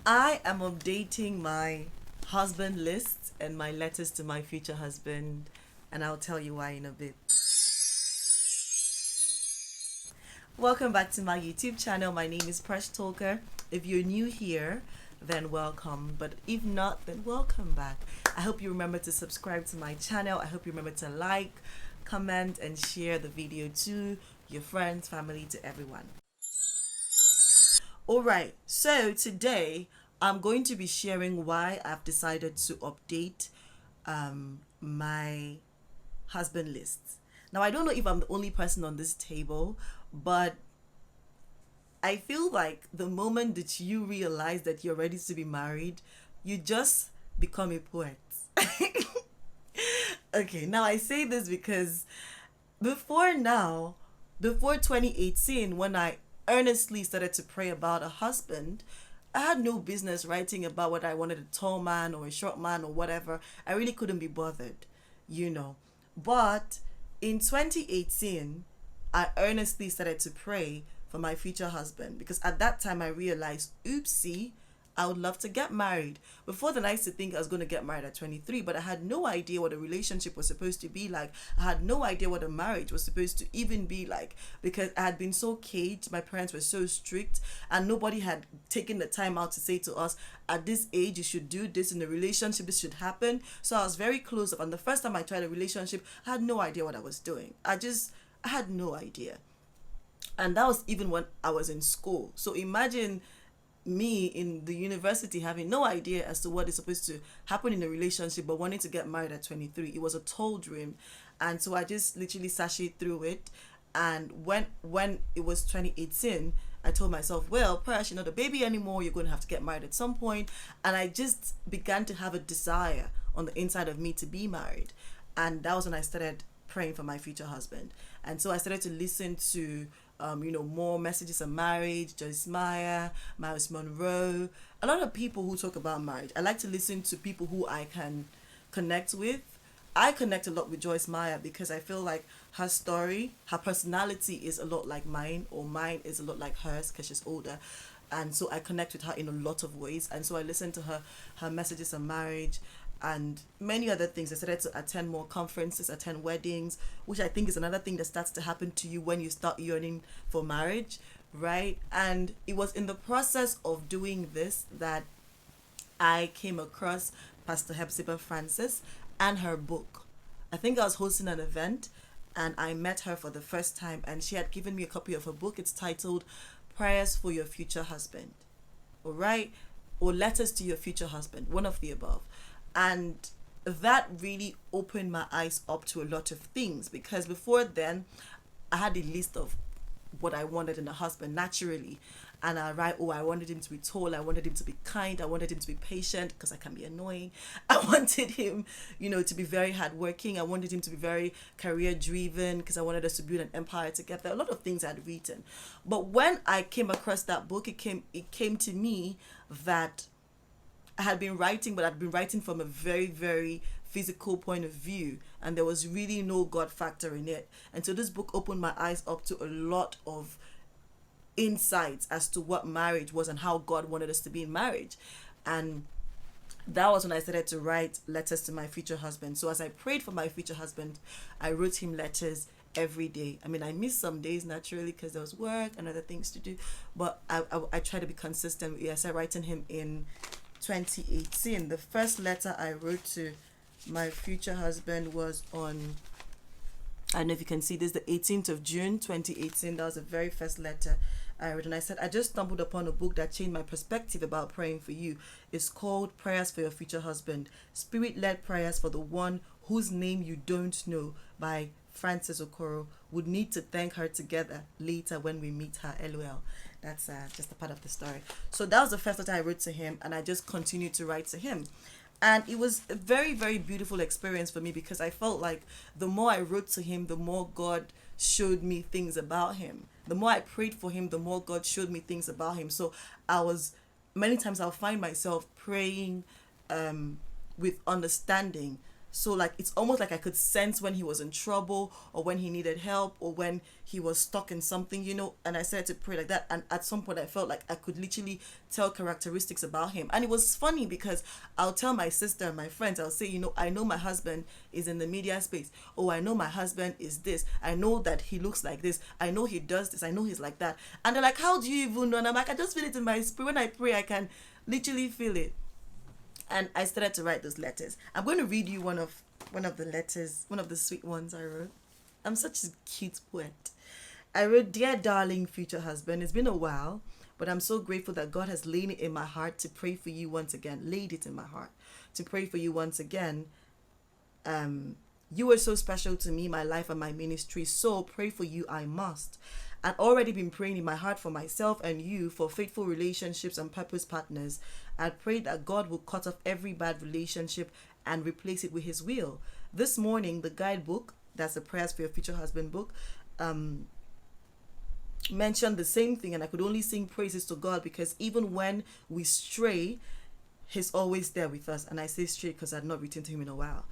I am updating my husband list and my letters to my future husband, and I'll tell you why in a bit. Welcome back to my YouTube channel. My name is Presh Talker. If you're new here, then welcome. But if not, then welcome back. I hope you remember to subscribe to my channel. I hope you remember to like, comment, and share the video to your friends, family, to everyone. Alright, so today I'm going to be sharing why I've decided to update my husband list. Now, I don't know if I'm the only person on this table, but I feel like the moment that you realize that you're ready to be married, you just become a poet. Okay, now I say this because before now, before 2018, when I earnestly started to pray about a husband, I had no business writing about whether I wanted a tall man or a short man or whatever. I really couldn't be bothered, you know. But in 2018, I earnestly started to pray for my future husband because at that time I realized, oopsie, I would love to get married. Before then, I used to think I was going to get married at 23, but I had no idea what a relationship was supposed to be like. I had no idea what a marriage was supposed to even be like because I had been so caged. My parents were so strict, and nobody had taken the time out to say to us, at this age, you should do this in a relationship, this should happen. So I was very close up. And the first time I tried a relationship, I had no idea what I was doing. I had no idea. And that was even when I was in school. So imagine me in the university having no idea as to what is supposed to happen in a relationship but wanting to get married at 23. It was a tall dream, and so I just literally sashayed through it. And when it was 2018, I told myself, well, Prash, you're not a baby anymore, you're going to have to get married at some point. And I just began to have a desire on the inside of me to be married, and that was when I started praying for my future husband. And so I started to listen to more messages on marriage, Joyce Meyer, Miles Monroe, a lot of people who talk about marriage. I like to listen to people who I can connect with. I connect a lot with Joyce Meyer because I feel like her story, her personality is a lot like mine, or mine is a lot like hers because she's older. And so I connect with her in a lot of ways. And so I listen to her messages on marriage and many other things. I started to attend more conferences, attend weddings, which I think is another thing that starts to happen to you when you start yearning for marriage, right? And it was in the process of doing this that I came across Pastor Hepzibah Francis and her book. I think I was hosting an event and I met her for the first time, and she had given me a copy of her book. It's titled Prayers for Your Future Husband, all right? Or Letters to Your Future Husband, one of the above. And that really opened my eyes up to a lot of things because before then I had a list of what I wanted in a husband naturally. And I write, oh, I wanted him to be tall, I wanted him to be kind, I wanted him to be patient because I can be annoying. I wanted him, to be very hardworking. I wanted him to be very career driven because I wanted us to build an empire together. A lot of things I had written. But when I came across that book, it came to me that I had been writing, but I'd been writing from a very, very physical point of view, and there was really no God factor in it. And so this book opened my eyes up to a lot of insights as to what marriage was and how God wanted us to be in marriage. And that was when I started to write letters to my future husband. So as I prayed for my future husband, I wrote him letters every day. I mean, I missed some days naturally because there was work and other things to do, but I try to be consistent. Yes, I writing him in 2018. The first letter I wrote to my future husband was on, I don't know if you can see this, the 18th of June 2018. That was the very first letter I wrote, and I said, I just stumbled upon a book that changed my perspective about praying for you. It's called Prayers for Your Future Husband, Spirit-Led Prayers for the One Whose Name You Don't Know, by Frances Okoro. Would need to thank her together later when we meet her. LOL. That's just a part of the story. So that was the first letter I wrote to him, and I just continued to write to him. And it was a very, very beautiful experience for me because I felt like the more I wrote to him, the more God showed me things about him. The more I prayed for him, the more God showed me things about him. So many times I'll find myself praying with understanding So like it's almost like I could sense when he was in trouble or when he needed help or when he was stuck in something, and I started to pray like that. And at some point I felt like I could literally tell characteristics about him. And it was funny because I'll tell my sister and my friends, I'll say, I know my husband is in the media space. Oh, I know my husband is this. I know that he looks like this. I know he does this. I know he's like that. And they're like, how do you even know? And I'm like, I just feel it in my spirit. When I pray, I can literally feel it. And I started to write those letters. I'm going to read you one of the letters, one of the sweet ones I wrote. I'm such a cute poet. I wrote, "Dear darling future husband, it's been a while, but I'm so grateful that God has laid it in my heart to pray for you once again. Laid it in my heart to pray for you once again. You were so special to me, my life and my ministry. So pray for you I must. I'd already been praying in my heart for myself and you, for faithful relationships and purpose partners. I'd prayed that God will cut off every bad relationship and replace it with his will. This morning, the guidebook, that's the Prayers for Your Future Husband book, mentioned the same thing, and I could only sing praises to God because even when we stray, he's always there with us. And I say stray because I'd not written to him in a while.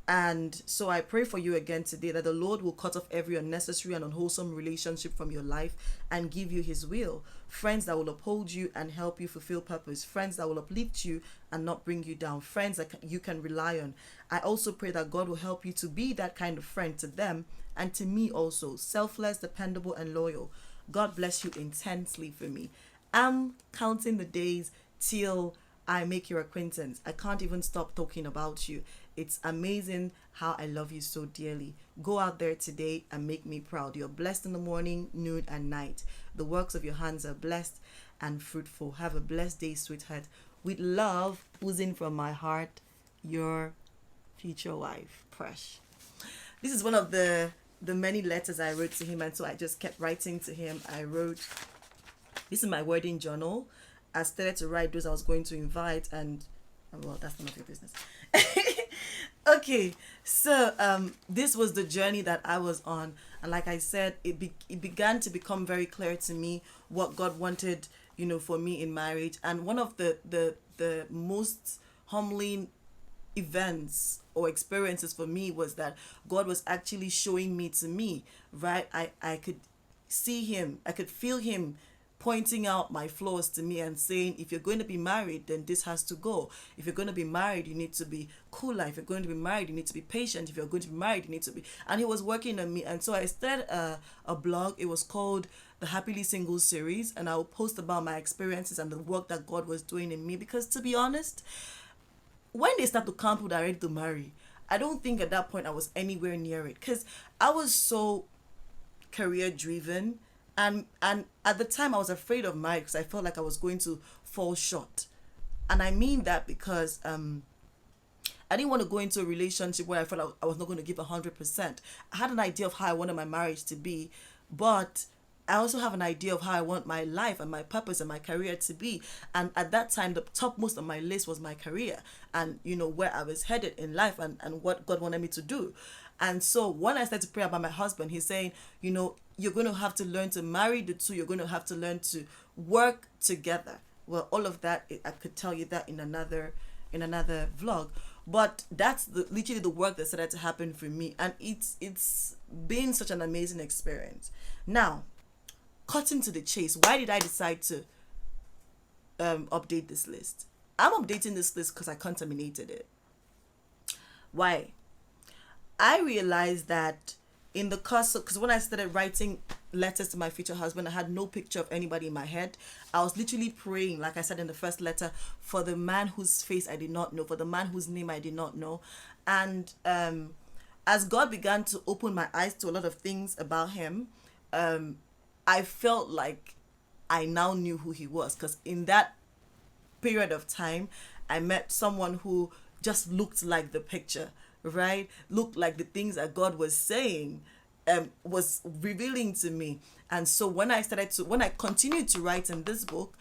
And so I pray for you again today that the Lord will cut off every unnecessary and unwholesome relationship from your life and give you his will. Friends that will uphold you and help you fulfill purpose. Friends that will uplift you and not bring you down. Friends that you can rely on. I also pray that God will help you to be that kind of friend to them and to me also. Selfless, dependable, and loyal. God bless you intensely for me. I'm counting the days till I make your acquaintance. I can't even stop talking about you. It's amazing how I love you so dearly. Go out there today and make me proud. You're blessed in the morning, noon, and night. The works of your hands are blessed and fruitful. Have a blessed day, sweetheart. With love oozing from my heart, your future wife, Presh." This is one of the many letters I wrote to him, and so I just kept writing to him. I wrote, this is my wedding journal. I started to write those I was going to invite, and well, that's none of your business. Okay, so this was the journey that I was on, and like I said, it began to become very clear to me what God wanted, for me in marriage. And one of the most humbling events or experiences for me was that God was actually showing me to me, right? I could see him, I could feel him pointing out my flaws to me and saying, if you're going to be married, then this has to go. If you're going to be married, you need to be cooler. If you're going to be married, you need to be patient. If you're going to be married, you need to be... And he was working on me. And so I started a blog. It was called the Happily Single Series. And I will post about my experiences and the work that God was doing in me. Because to be honest, when they start to count people that are ready to marry, I don't think at that point I was anywhere near it. Because I was so career driven. And at the time I was afraid of marriage because I felt like I was going to fall short. And I mean that because I didn't want to go into a relationship where I felt like I was not going to give 100%. I had an idea of how I wanted my marriage to be, but I also have an idea of how I want my life and my purpose and my career to be. And at that time, the topmost on my list was my career and, where I was headed in life and what God wanted me to do. And so when I started to pray about my husband, he's saying, you're going to have to learn to marry the two. You're going to have to learn to work together. Well, all of that, I could tell you that in another vlog. But that's literally the work that started to happen for me. And it's been such an amazing experience. Now, cutting to the chase, why did I decide to update this list? I'm updating this list because I contaminated it. Why? I realized that in the course, because when I started writing letters to my future husband, I had no picture of anybody in my head. I was literally praying, like I said in the first letter, for the man whose face I did not know, for the man whose name I did not know. And as God began to open my eyes to a lot of things about him, I felt like I now knew who he was. Because in that period of time, I met someone who just looked like the picture. Right? Looked like the things that God was saying was revealing to me. And so when I continued to write in this book,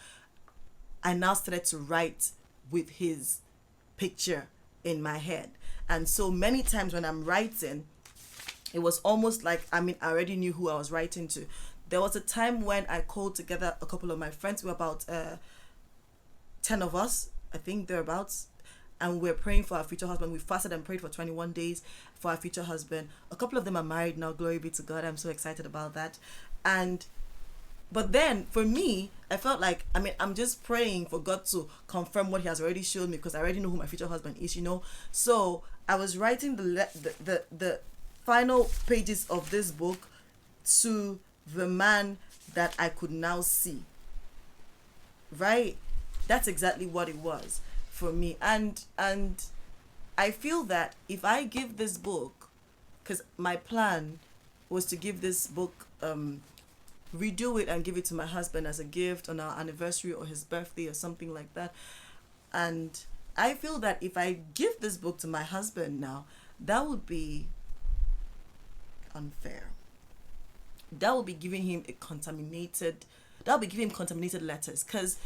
I now started to write with his picture in my head. And so many times when I'm writing, it was almost like, I already knew who I was writing to. There was a time when I called together a couple of my friends. We were about 10 of us, I think thereabouts. and we're praying for our future husband. We fasted and prayed for 21 days for our future husband. A couple of them are married now. Glory be to God. I'm so excited about that. And but then for me, I felt like, I mean, I'm just praying for God to confirm what He has already shown me, because I already know who my future husband is, you know. So I was writing the final pages of this book to the man that I could now see. Right? That's exactly what it was for me. And I feel that if I give this book, because my plan was to give this book, redo it and give it to my husband as a gift on our anniversary or his birthday or something like that. And I feel that if I give this book to my husband now, that would be unfair. That would be giving him contaminated letters, because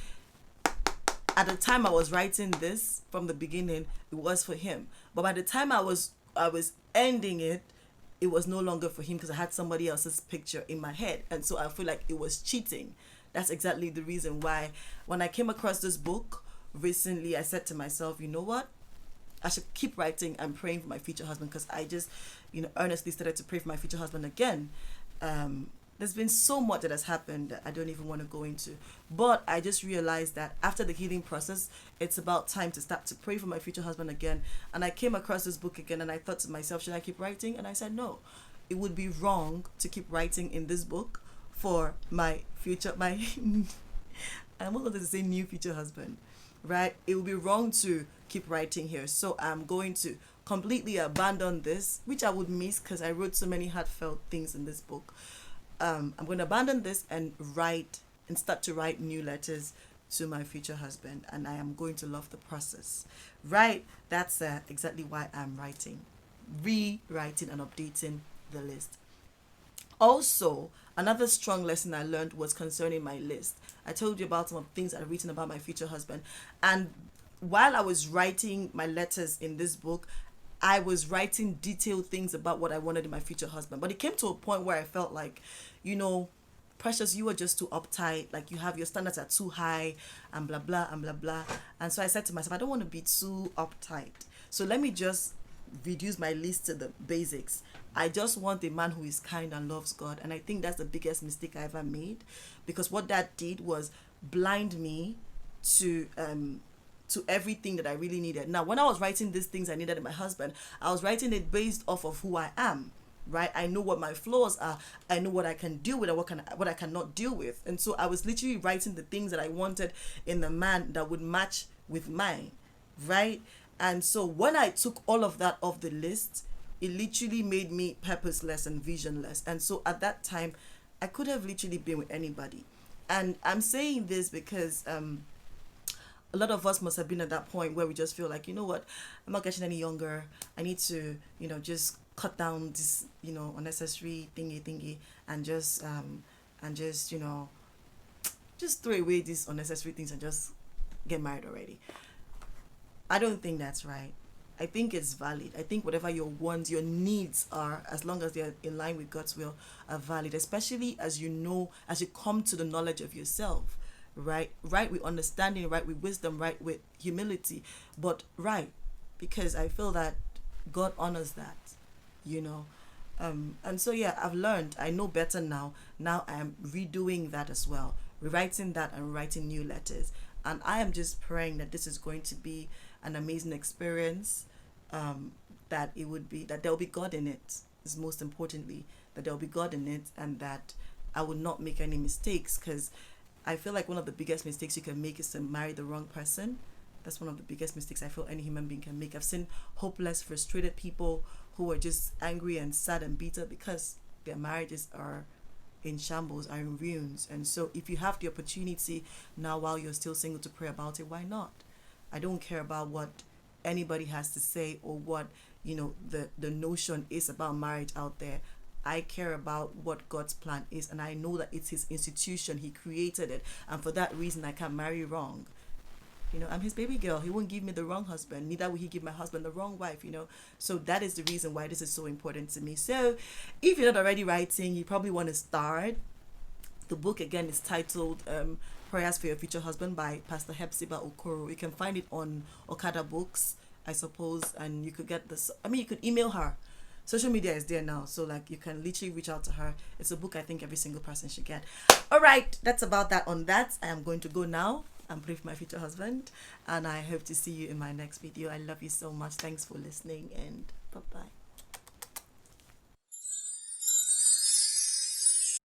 at the time I was writing this, from the beginning it was for him, but by the time I was ending it, it was no longer for him, because I had somebody else's picture in my head, and so I feel like it was cheating. That's exactly the reason why when I came across this book recently, I said to myself, you know what, I should keep writing and praying for my future husband, because I just, earnestly started to pray for my future husband again. There's been so much that has happened that I don't even want to go into, but I just realized that after the healing process, it's about time to start to pray for my future husband again. And I came across this book again, and I thought to myself, should I keep writing? And I said no, it would be wrong to keep writing in this book for my I'm almost going to say new future husband, right? It would be wrong to keep writing here, so I'm going to completely abandon this, which I would miss because I wrote so many heartfelt things in this book. I'm going to abandon this and start to write new letters to my future husband, and I am going to love the process. Right? That's exactly why I'm rewriting and updating the list. Also, another strong lesson I learned was concerning my list. I told you about some of the things I've written about my future husband, and while I was writing my letters in this book, I was writing detailed things about what I wanted in my future husband. But it came to a point where I felt like, Precious, you are just too uptight. Like, you have your standards are too high and blah, blah, and blah, blah. And so I said to myself, I don't want to be too uptight. So let me just reduce my list to the basics. I just want a man who is kind and loves God. And I think that's the biggest mistake I ever made, because what that did was blind me to everything that I really needed. Now, when I was writing these things I needed in my husband, I was writing it based off of who I am, right? I know what my flaws are. I know what I can deal with and what I cannot deal with. And so I was literally writing the things that I wanted in the man that would match with mine, right? And so when I took all of that off the list, it literally made me purposeless and visionless. And so at that time, I could have literally been with anybody. And I'm saying this because a lot of us must have been at that point where we just feel like, you know what, I'm not getting any younger. I need to, just cut down this, unnecessary thingy and just just throw away these unnecessary things and just get married already. I don't think that's right. I think it's valid. I think whatever your wants, your needs are, as long as they're in line with God's will, are valid, especially as you come to the knowledge of yourself. Right with understanding, right with wisdom, right with humility, but right, because I feel that God honors that, and so yeah, I've learned, I know better now. I am redoing that as well, rewriting that and writing new letters, and I am just praying that this is going to be an amazing experience, that there will be God in it, is most importantly, that there will be God in it, and that I would not make any mistakes, because I feel like one of the biggest mistakes you can make is to marry the wrong person. That's one of the biggest mistakes I feel any human being can make. I've seen hopeless, frustrated people who are just angry and sad and bitter because their marriages are in shambles, are in ruins. And so if you have the opportunity now while you're still single to pray about it, why not? I don't care about what anybody has to say or what, the notion is about marriage out there. I care about what God's plan is, and I know that it's His institution. He created it, and for that reason I can't marry wrong. I'm His baby girl. He won't give me the wrong husband, neither will He give my husband the wrong wife. So that is the reason why this is so important to me. So if you're not already writing, you probably want to start. The book again is titled Prayers for Your Future Husband by Pastor Hepzibah Okoro. You can find it on Okada Books. I suppose, and you could get this. I mean, you could email her. Social media is there now, so like you can literally reach out to her. It's a book I think every single person should get. All right, that's about that on that. I am going to go now and pray for my future husband, and I hope to see you in my next video. I love you so much. Thanks for listening, and bye bye.